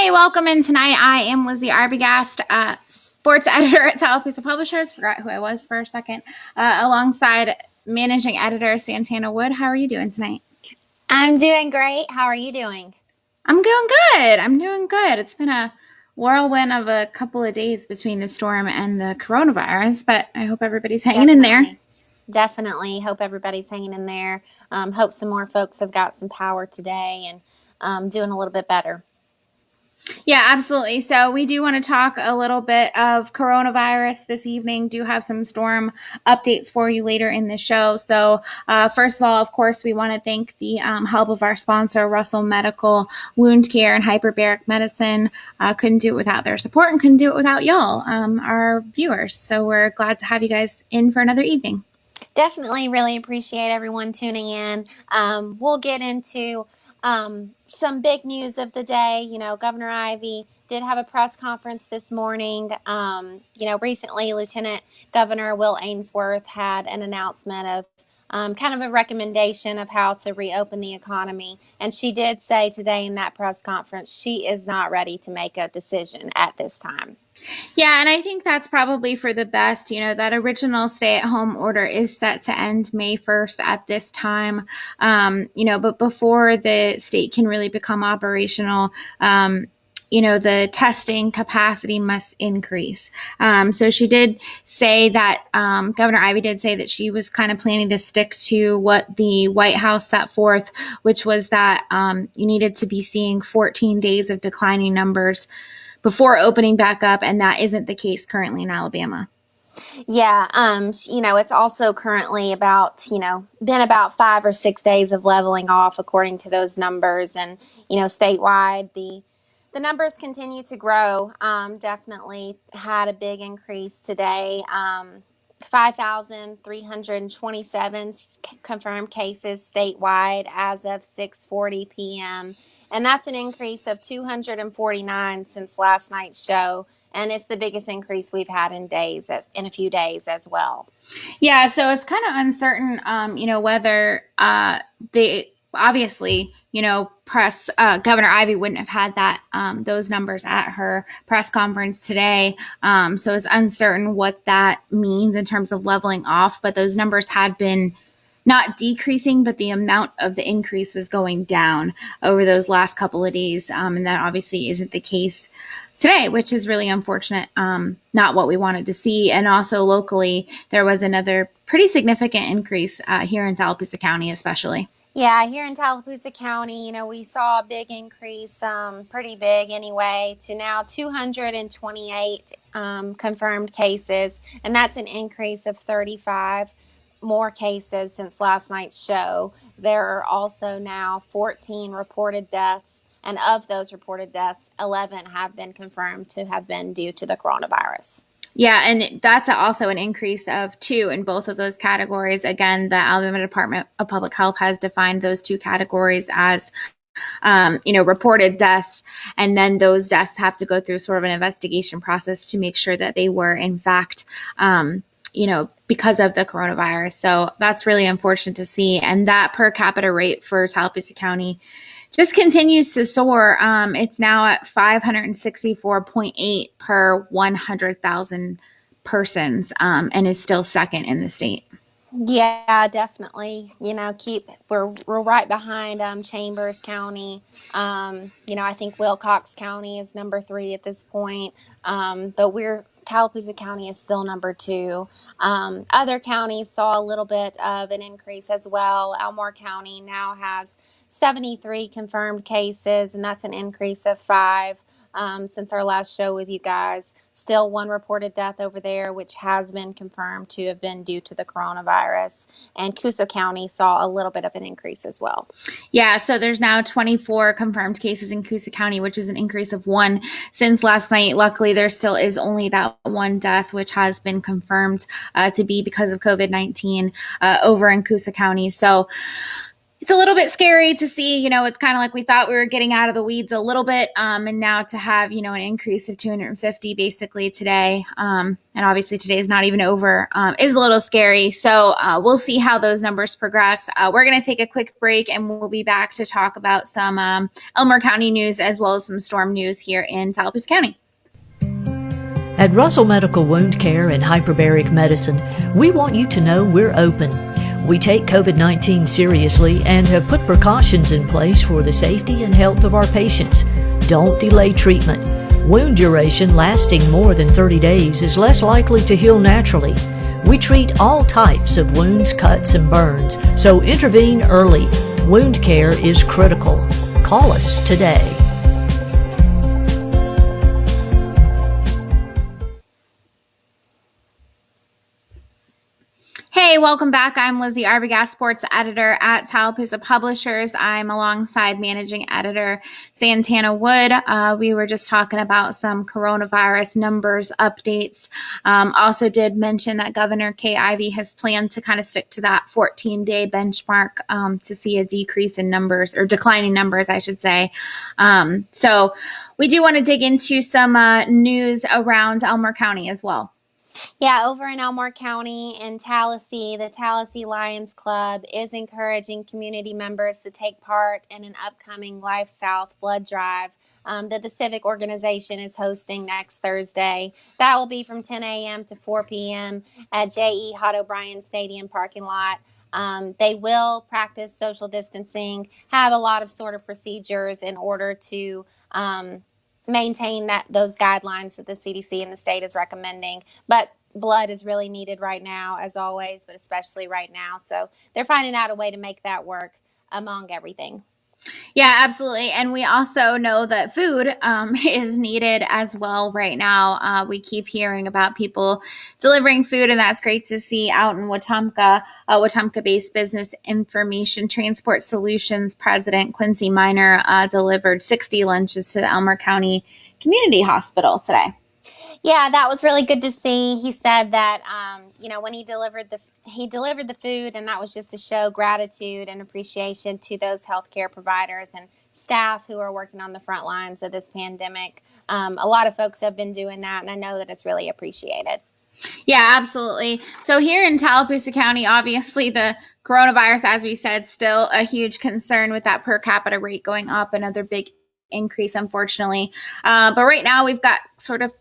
Hey, welcome in tonight. I am Lizzie Arbogast, sports editor at Tallapoosa Publishers. Forgot who I was for a second. Alongside managing editor Santana Wood. How are you doing tonight? I'm doing great. How are you doing? I'm doing good. It's been a whirlwind of a couple of days between the storm and the coronavirus, but I hope everybody's hanging in there. Definitely. Hope everybody's hanging in there. Hope some more folks have got some power today and doing a little bit better. Yeah, absolutely. So we do want to talk a little bit of coronavirus this evening. Do have some storm updates for you later in the show. So first of all, of course, we want to thank the help of our sponsor, Russell Medical Wound Care and Hyperbaric Medicine. Couldn't do it without their support and couldn't do it without y'all, our viewers. So we're glad to have you guys in for another evening. Definitely really appreciate everyone tuning in. We'll get into some big news of the day. You know, Governor Ivey did have a press conference this morning. Recently, Lieutenant Governor Will Ainsworth had an announcement of kind of a recommendation of how to reopen the economy. And she did say today in that press conference, she is not ready to make a decision at this time. Yeah, and I think that's probably for the best. You know, that original stay-at-home order is set to end May 1st at this time. But before the state can really become operational, the testing capacity must increase. So she did say that Governor Ivey did say that she was kind of planning to stick to what the White House set forth, which was that you needed to be seeing 14 days of declining numbers before opening back up, and that isn't the case currently in Alabama. Yeah, it's also currently been about 5 or 6 days of leveling off according to those numbers. And, statewide, the numbers continue to grow. Definitely had a big increase today. 5,327 confirmed cases statewide as of 6:40 p.m. And that's an increase of 249 since last night's show. And it's the biggest increase we've had in a few days as well. Yeah, so it's kind of uncertain, whether they obviously, press Governor Ivey wouldn't have had that those numbers at her press conference today. So it's uncertain what that means in terms of leveling off. But those numbers had been not decreasing, but the amount of the increase was going down over those last couple of days. And that obviously isn't the case today, which is really unfortunate. Not what we wanted to see. And also locally, there was another pretty significant increase here in Tallapoosa County, especially. Yeah, here in Tallapoosa County, we saw a big increase, pretty big anyway, to now 228 confirmed cases. And that's an increase of 35 more cases since last night's show. There are also now 14 reported deaths. And of those reported deaths, 11 have been confirmed to have been due to the coronavirus. Yeah, and that's also an increase of 2 in both of those categories. Again, the Alabama Department of Public Health has defined those 2 categories as reported deaths, and then those deaths have to go through sort of an investigation process to make sure that they were in fact because of the coronavirus. So that's really unfortunate to see. And that per capita rate for Tallapoosa County just continues to soar. It's now at 564.8 per 100,000 persons, and is still second in the state. Yeah, definitely. We're right behind Chambers County. I think Wilcox County is number 3 at this point. But Tallapoosa County is still number 2. Other counties saw a little bit of an increase as well. Elmore County now has 73 confirmed cases, and that's an increase of 5 since our last show with you guys. Still 1 reported death over there, which has been confirmed to have been due to the coronavirus. And Coosa County saw a little bit of an increase as well. Yeah, so there's now 24 confirmed cases in Coosa County, which is an increase of 1 since last night. Luckily, there still is only that 1 death, which has been confirmed to be because of COVID-19 over in Coosa County. So it's a little bit scary to see, it's kind of like we thought we were getting out of the weeds a little bit. And now to have, an increase of 250 basically today. And obviously today is not even over, is a little scary. So we'll see how those numbers progress. We're going to take a quick break and we'll be back to talk about some Elmore County news as well as some storm news here in Tallapoosa County. At Russell Medical Wound Care and Hyperbaric Medicine, we want you to know we're open. We take COVID-19 seriously and have put precautions in place for the safety and health of our patients. Don't delay treatment. Wound duration lasting more than 30 days is less likely to heal naturally. We treat all types of wounds, cuts, and burns, so intervene early. Wound care is critical. Call us today. Hey, welcome back. I'm Lizzie Arbogast, sports editor at Tallapoosa Publishers. I'm alongside managing editor Santana Wood. We were just talking about some coronavirus numbers updates. Also did mention that Governor Kay Ivey has planned to kind of stick to that 14-day benchmark to see a decrease in numbers, or declining numbers, I should say. So we do want to dig into some news around Elmore County as well. Yeah, over in Elmore County in Tallahassee, the Tallahassee Lions Club is encouraging community members to take part in an upcoming Life South blood drive that the civic organization is hosting next Thursday. That will be from 10 a.m. to 4 p.m. at J.E. Hott O'Brien Stadium parking lot. They will practice social distancing, have a lot of sort of procedures in order to maintain those guidelines that the CDC and the state is recommending. But blood is really needed right now, as always, but especially right now. So they're finding out a way to make that work among everything. Yeah, absolutely. And we also know that food is needed as well right now. We keep hearing about people delivering food, and that's great to see out in Wetumpka. Wetumpka-based Business Information Transport Solutions President Quincy Miner delivered 60 lunches to the Elmore County Community Hospital today. Yeah, that was really good to see. He said that, when he delivered the food, and that was just to show gratitude and appreciation to those healthcare providers and staff who are working on the front lines of this pandemic. A lot of folks have been doing that, and I know that it's really appreciated. Yeah, absolutely. So here in Tallapoosa County, obviously the coronavirus, as we said, still a huge concern with that per capita rate going up, another big increase, unfortunately. But right now we've got sort of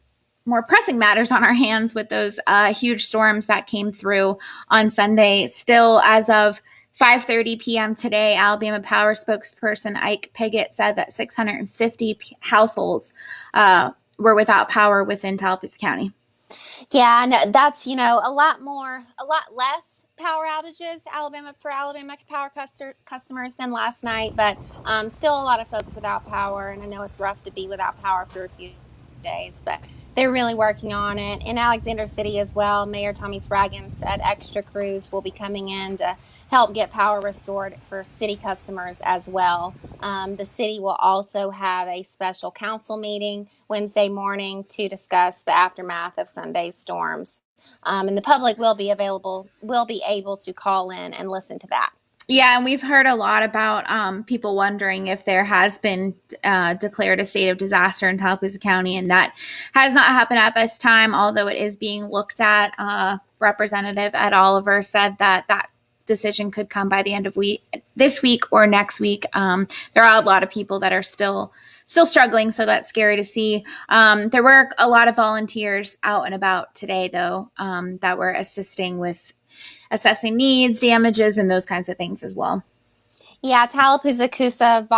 more pressing matters on our hands with those huge storms that came through on Sunday. Still, as of 5:30 p.m. today, Alabama Power spokesperson Ike Piggott said that 650 households were without power within Tallapoosa County. Yeah, no, that's, a lot less power outages for Alabama Power customers than last night, but still a lot of folks without power. And I know it's rough to be without power for a few days, but they're really working on it. In Alexander City as well, Mayor Tommy Spraggins said extra crews will be coming in to help get power restored for city customers as well. The city will also have a special council meeting Wednesday morning to discuss the aftermath of Sunday's storms. And the public will be able to call in and listen to that. Yeah, and we've heard a lot about people wondering if there has been declared a state of disaster in Tallapoosa County, and that has not happened at this time, although it is being looked at. Representative Ed Oliver said that decision could come by the end of this week or next week. There are a lot of people that are still struggling, so that's scary to see. There were a lot of volunteers out and about today, though, that were assisting with assessing needs, damages, and those kinds of things as well. Yeah, Tallapoosa CUSA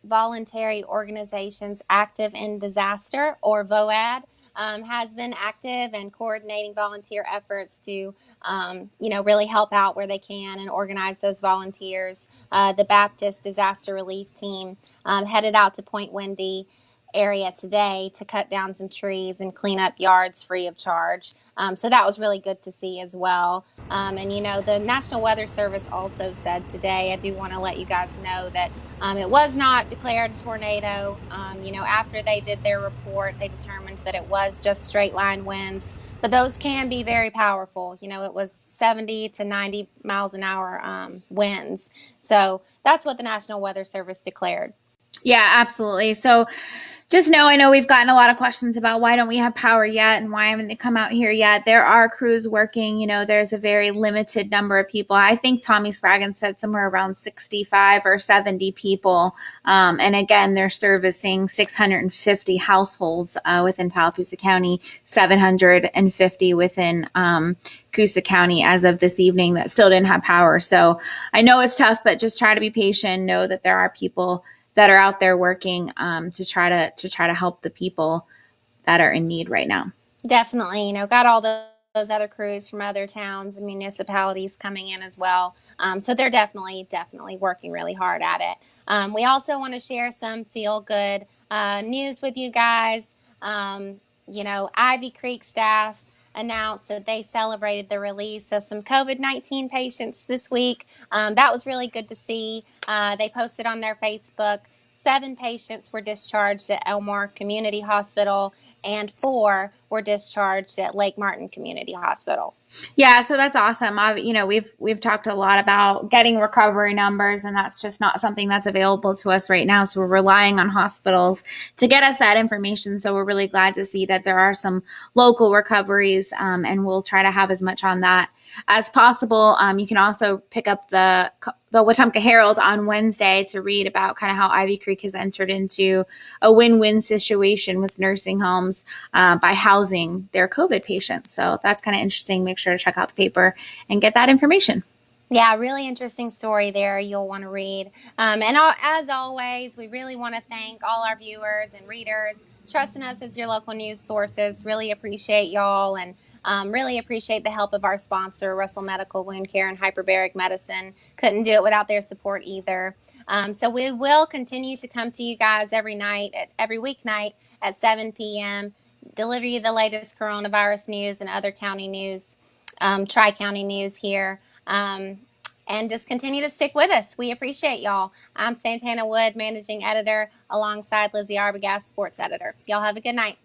Voluntary Organizations Active in Disaster, or VOAD, has been active and coordinating volunteer efforts to, really help out where they can and organize those volunteers. The Baptist Disaster Relief Team headed out to Point Wendy area today to cut down some trees and clean up yards free of charge. So that was really good to see as well. And, the National Weather Service also said today, I do want to let you guys know that it was not declared a tornado. After they did their report, they determined that it was just straight line winds. But those can be very powerful. It was 70 to 90 miles an hour winds. So that's what the National Weather Service declared. Yeah, absolutely. So just know, I know we've gotten a lot of questions about why don't we have power yet and why haven't they come out here yet. There are crews working. There's a very limited number of people. I think Tommy Spraggins said somewhere around 65 or 70 people. And again, they're servicing 650 households within Tallapoosa County, 750 within Coosa County as of this evening that still didn't have power. So I know it's tough, but just try to be patient. Know that there are people that are out there working to try to help the people that are in need right now. Definitely, got all those other crews from other towns and municipalities coming in as well. So they're definitely working really hard at it. We also want to share some feel good news with you guys. Ivy Creek staff announced that they celebrated the release of some COVID-19 patients this week. That was really good to see. They posted on their Facebook 7 patients were discharged at Elmore Community Hospital and 4 were discharged at Lake Martin Community Hospital. Yeah, so that's awesome. We've talked a lot about getting recovery numbers, and that's just not something that's available to us right now. So we're relying on hospitals to get us that information. So we're really glad to see that there are some local recoveries, and we'll try to have as much on that as possible. You can also pick up the Wetumpka Herald on Wednesday to read about kind of how Ivy Creek has entered into a win-win situation with nursing homes by housing their COVID patients. So that's kind of interesting. Make sure to check out the paper and get that information. Yeah, really interesting story there you'll want to read. As always, we really want to thank all our viewers and readers trusting us as your local news sources. Really appreciate y'all and really appreciate the help of our sponsor, Russell Medical Wound Care and Hyperbaric Medicine. Couldn't do it without their support either. So we will continue to come to you guys every weeknight at 7 p.m., deliver you the latest coronavirus news and other county news, tri-county news here. And just continue to stick with us. We appreciate y'all. I'm Santana Wood, managing editor, alongside Lizzie Arbogast, sports editor. Y'all have a good night.